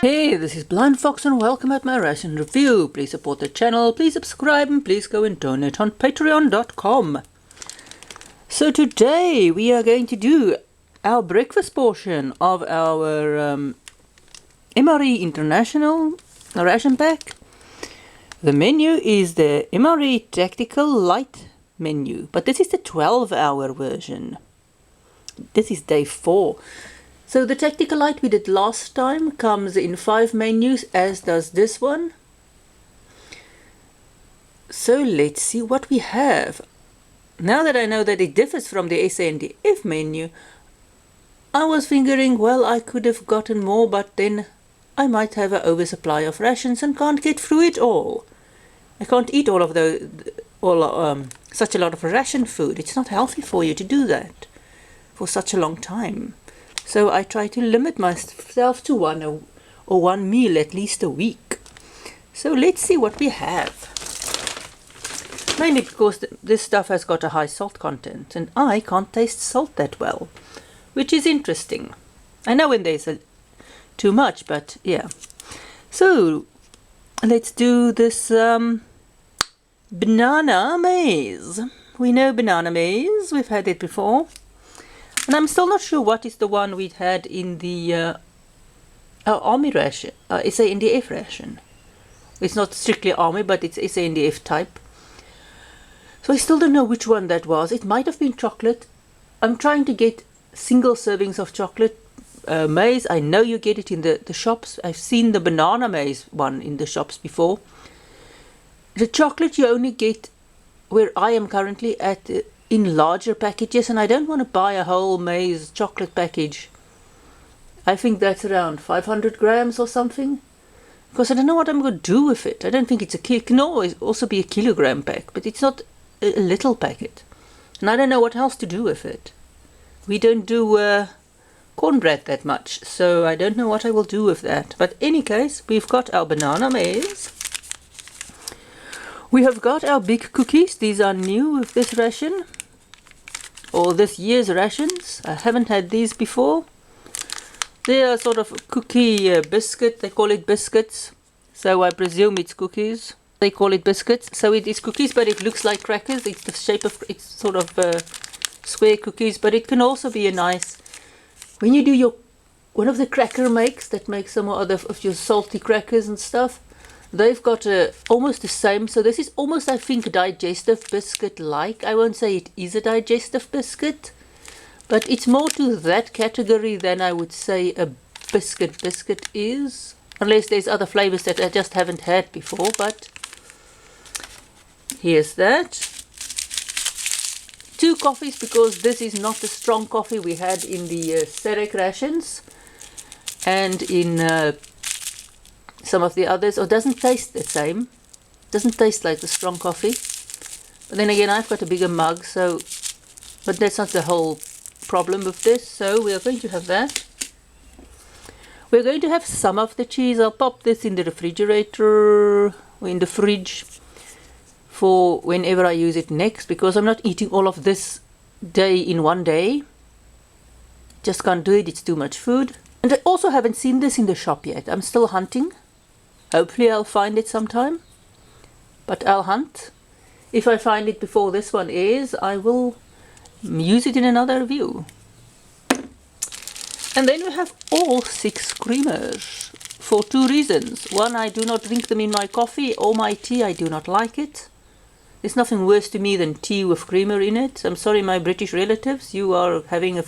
Hey, this is BlindFox and welcome at my ration review. Please support the channel, please subscribe and please go and donate on patreon.com. So today we are going to do our breakfast portion of our MRE International ration pack. The menu is the MRE Tactical Lite menu, but this is the 12-hour version. This is day 4. So the Tactical Lite we did last time comes in 5 menus, as does this one. So let's see what we have. Now that I know that it differs from the SANDF menu, I was figuring, well, I could have gotten more, but then I might have an oversupply of rations and can't get through it all. I can't eat all of such a lot of ration food. It's not healthy for you to do that for such a long time. So I try to limit myself to one meal at least a week. So let's see what we have. Mainly because this stuff has got a high salt content and I can't taste salt that well, which is interesting. I know when there's too much, but yeah. So let's do this banana maize. We know banana maize, we've had it before. And I'm still not sure what is the one we'd had in the army ration, SANDF ration. It's not strictly army, but it's SANDF type. So I still don't know which one that was. It might have been chocolate. I'm trying to get single servings of chocolate maize. I know you get it in the shops. I've seen the banana maize one in the shops before. The chocolate you only get where I am currently at in larger packages, and I don't want to buy a whole maize chocolate package. I think that's around 500 grams or something, because I don't know what I'm going to do with it. I don't think it's it can always also be a kilogram pack, but it's not a little packet, and I don't know what else to do with it. We don't do cornbread that much, so I don't know what I will do with that. But in any case, we've got our banana maize. We have got our big cookies. These are new with this ration, or this year's rations. I haven't had these before. They are sort of cookie biscuit. They call it biscuits, so I presume it's cookies. They call it biscuits, so it is cookies, but it looks like crackers. It's the shape of, it's sort of square cookies, but it can also be a nice, when you do one of the cracker makes that makes some other of your salty crackers and stuff. They've got almost the same, so this is almost, I think, digestive biscuit-like. I won't say it is a digestive biscuit, but it's more to that category than I would say a biscuit is. Unless there's other flavors that I just haven't had before, but here's that. 2 coffees, because this is not the strong coffee we had in the Serek rations and in some of the others, or doesn't taste the same, doesn't taste like the strong coffee. But then again, I've got a bigger mug, so, but that's not the whole problem with this. So we are going to have that. We're going to have some of the cheese. I'll pop this in the refrigerator, or in the fridge, for whenever I use it next, because I'm not eating all of this day in one day. Just can't do it, it's too much food. And I also haven't seen this in the shop yet. I'm still hunting. Hopefully I'll find it sometime, but I'll hunt. If I find it before this one is, I will use it in another review. And then we have all 6 creamers for 2 reasons. One, I do not drink them in my coffee or my tea. I do not like it. There's nothing worse to me than tea with creamer in it. I'm sorry, my British relatives, you are having a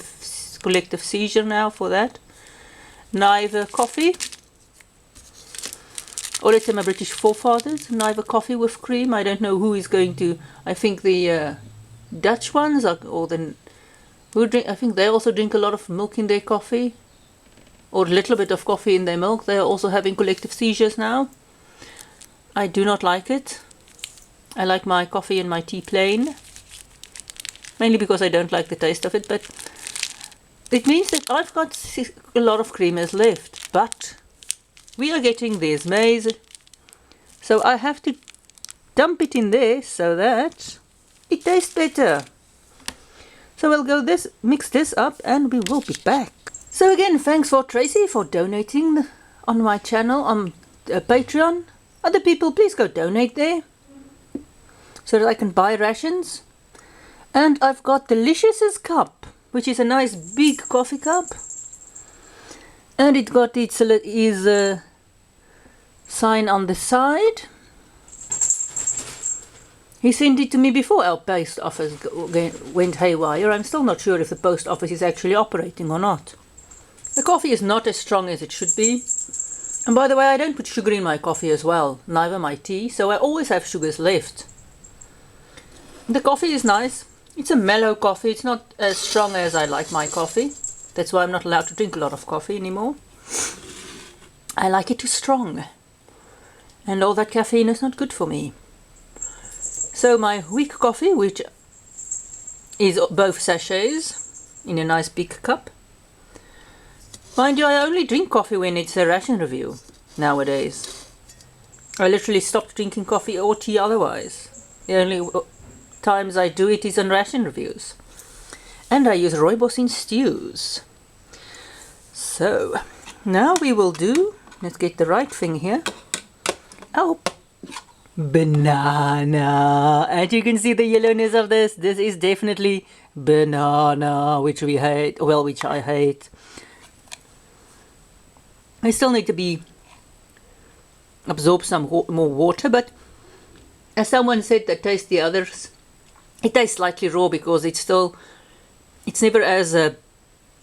collective seizure now for that. Neither coffee, or let's say my British forefathers, neither coffee with cream. I don't know who is going to, I think the Dutch ones, I think they also drink a lot of milk in their coffee, or a little bit of coffee in their milk. They are also having collective seizures now. I do not like it. I like my coffee and my tea plain, mainly because I don't like the taste of it, but it means that I've got a lot of creamers left, but we are getting this maize, so I have to dump it in there so that it tastes better. So we'll mix this up and we will be back. So again, thanks for Tracy for donating on my channel, on Patreon. Other people, please go donate there so that I can buy rations. And I've got Delicious's cup, which is a nice big coffee cup. And it got its sign on the side. He sent it to me before our post office went haywire. I'm still not sure if the post office is actually operating or not. The coffee is not as strong as it should be. And by the way, I don't put sugar in my coffee as well, neither my tea, so I always have sugars left. The coffee is nice. It's a mellow coffee. It's not as strong as I like my coffee. That's why I'm not allowed to drink a lot of coffee anymore. I like it too strong. And all that caffeine is not good for me. So my weak coffee, which is both sachets in a nice big cup. Mind you, I only drink coffee when it's a ration review nowadays. I literally stopped drinking coffee or tea otherwise. The only times I do it is on ration reviews. And I use rooibos in stews. So, now we will do, let's get the right thing here. Oh, banana. And you can see the yellowness of this. This is definitely banana, which we hate. Well, which I hate. I still need to absorb some more water, but as someone said that tastes the others, it tastes slightly raw because it's never as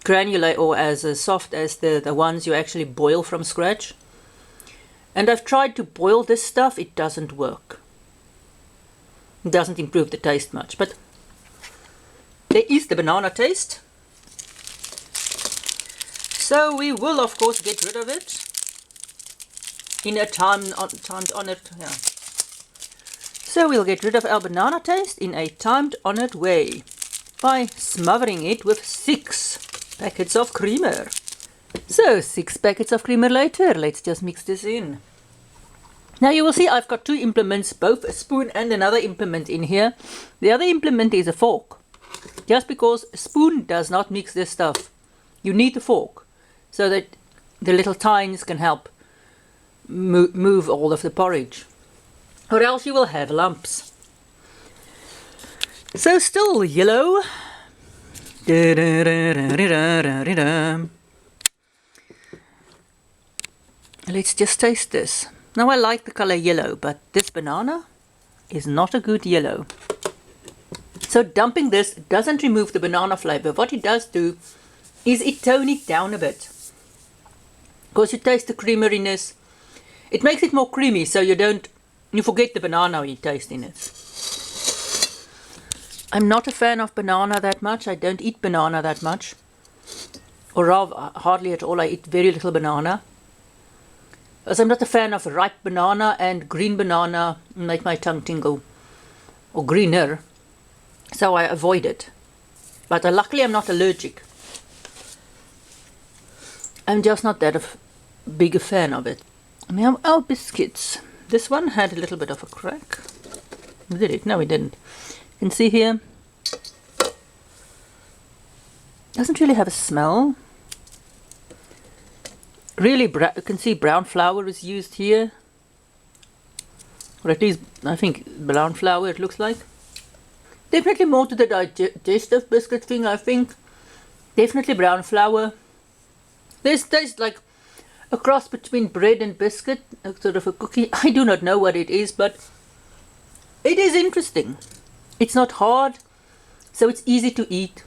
granular or as soft as the ones you actually boil from scratch. And I've tried to boil this stuff, it doesn't work. It doesn't improve the taste much, but there is the banana taste. So we will of course get rid of it in a timed honored, yeah. So we'll get rid of our banana taste in a timed honored way by smothering it with 6 packets of creamer. So 6 packets of creamer later, let's just mix this in. Now you will see I've got 2 implements, both a spoon and another implement in here. The other implement is a fork. Just because a spoon does not mix this stuff, you need a fork so that the little tines can help move all of the porridge. Or else you will have lumps. So still yellow. Let's just taste this. Now I like the color yellow, but this banana is not a good yellow. So dumping this doesn't remove the banana flavor. What it does do is it tone it down a bit. Because you taste the creameriness. It makes it more creamy, so you forget the banana you taste in it. I'm not a fan of banana that much. I don't eat banana that much. Or rather, hardly at all. I eat very little banana. As I'm not a fan of ripe banana, and green banana make my tongue tingle. Or greener. So I avoid it. But luckily I'm not allergic. I'm just not that big a fan of it. Now our biscuits. This one had a little bit of a crack. Did it? No, it didn't. You can see here. Doesn't really have a smell. Really, you can see brown flour is used here. Or at least, I think, brown flour it looks like. Definitely more to the digestive biscuit thing, I think. Definitely brown flour. This tastes like a cross between bread and biscuit, a sort of a cookie. I do not know what it is, but it is interesting. It's not hard, so it's easy to eat.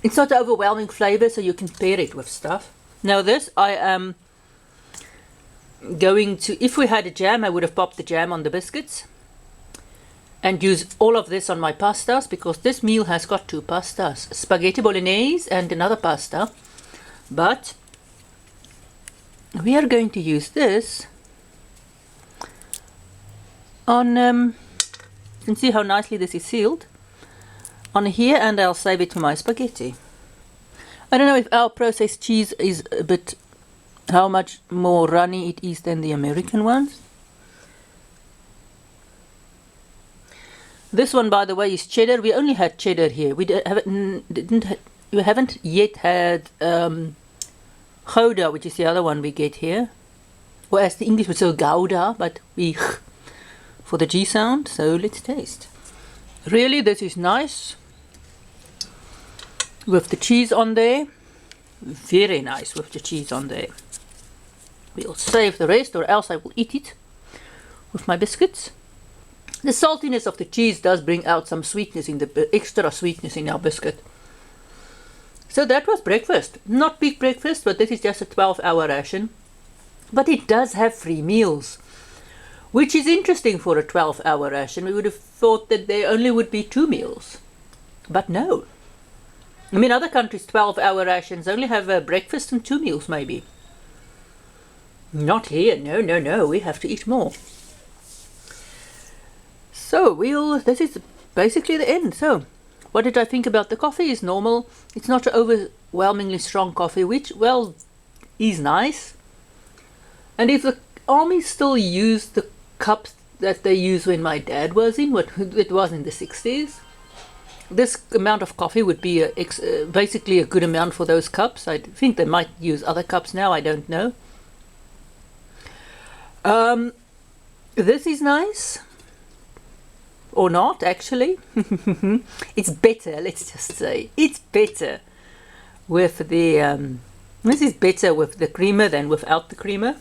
It's not overwhelming flavor, so you can pair it with stuff. Now this, I am going to, if we had a jam, I would have popped the jam on the biscuits. And use all of this on my pastas, because this meal has got 2 pastas. Spaghetti bolognese and another pasta. But we are going to use this on, you can see how nicely this is sealed, on here, and I'll save it for my spaghetti. I don't know if our processed cheese is a bit, how much more runny it is than the American ones. This one, by the way, is cheddar. We only had cheddar here. We haven't yet had Gouda, which is the other one we get here. Or as the English would say Gouda, but we for the G sound. So let's taste. Really, this is nice. With the cheese on there. Very nice with the cheese on there. We'll save the rest, or else I will eat it with my biscuits. The saltiness of the cheese does bring out some sweetness in the extra sweetness in our biscuit. So that was breakfast. Not big breakfast, but this is just a 12-hour ration. But it does have 3 meals, which is interesting for a 12-hour ration. We would have thought that there only would be 2 meals. But no. I mean, other countries' 12-hour rations only have a breakfast and 2 meals, maybe. Not here. No, no, no. We have to eat more. So, this is basically the end. So, what did I think about the coffee? Is normal. It's not an overwhelmingly strong coffee, which, well, is nice. And if the army still used the cups that they used when my dad was in, what it was in the 60s, this amount of coffee would be basically a good amount for those cups. I think they might use other cups now, I don't know. This is nice. Or not, actually. It's better, let's just say. It's better with the... this is better with the creamer than without the creamer.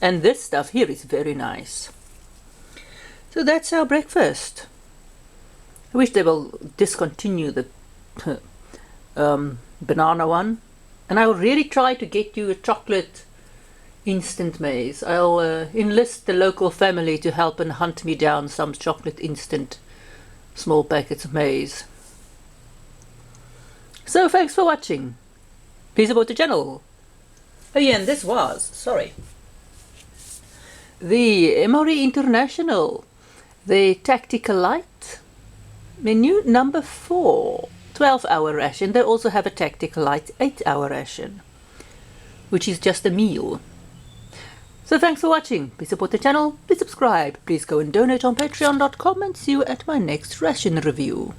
And this stuff here is very nice. So that's our breakfast. I wish they will discontinue the banana one. And I will really try to get you a chocolate instant maize. I'll enlist the local family to help and hunt me down some chocolate instant small packets of maize. So thanks for watching. Please support the channel. Oh yeah, and this was, sorry, the MRE International, the Tactical Lite menu number 4, 12-hour ration. They also have a Tactical Lite 8-hour ration, which is just a meal. So thanks for watching. Please support the channel, please subscribe, please go and donate on patreon.com, and see you at my next ration review.